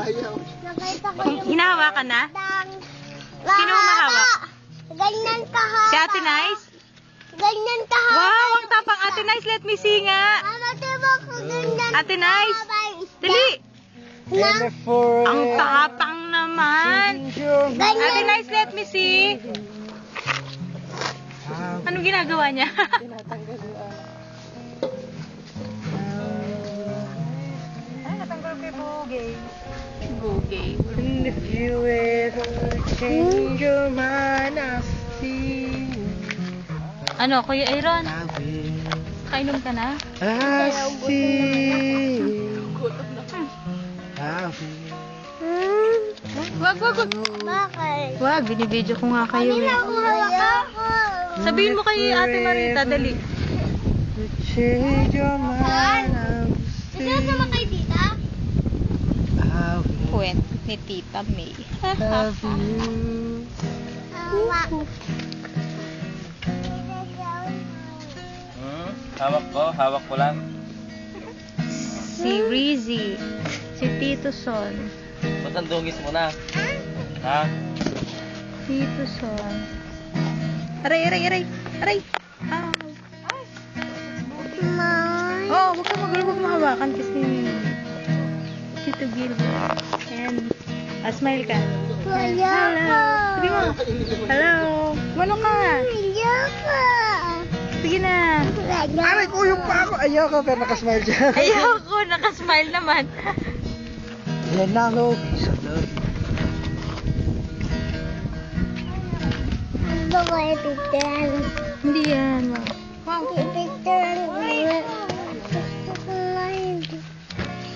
Nakita ko yung... Hinahawakan na? Sino mahawak? Ganyan kahaba. Si Ate Nice? Ganyan kahaba. Wow, ang tapang Ate Nice. Let me see nga. Mama, diba ko ganyan Ate Nice. kahaba? Dali. Na? Ang tapang naman. Ate Ganyan. Nice, let me see. Anong ginagawa niya? Ay, natanggal kay Bugay. Bugay. If you ever change your mind, I'll see. Ano, Kuya Aaron? I will. Kainom ka na? I see. I will. Wag. Bakit? Wag, binibidyo ko nga kayo eh. Hawak ako. Sabihin mo kay Ate Marita, dali. To change your mind, I'll see. Gusto mo kay tita? I will Kwent ni Tita May. love you. Hawak. Hawak ko lang. Si Rizzy. Si Tito Son. Ba't ang dungis mo na? Ha? Tito Son. Aray. Ah. Oh, huwag kang magulo, huwag mahawakan kasi Tito Gilbert. Ayan. Smile ka. Kaya Hello. Sabi mo. Hello. Mano ka nga? Ayoko. Sige na. Aray ko yung pa ako. Ayoko pero nakasmile siya. Ayoko, nakasmile naman. Yan na ako. Piece of love. Gusto ko i-picturean. Hindi yan. I-picturean ko.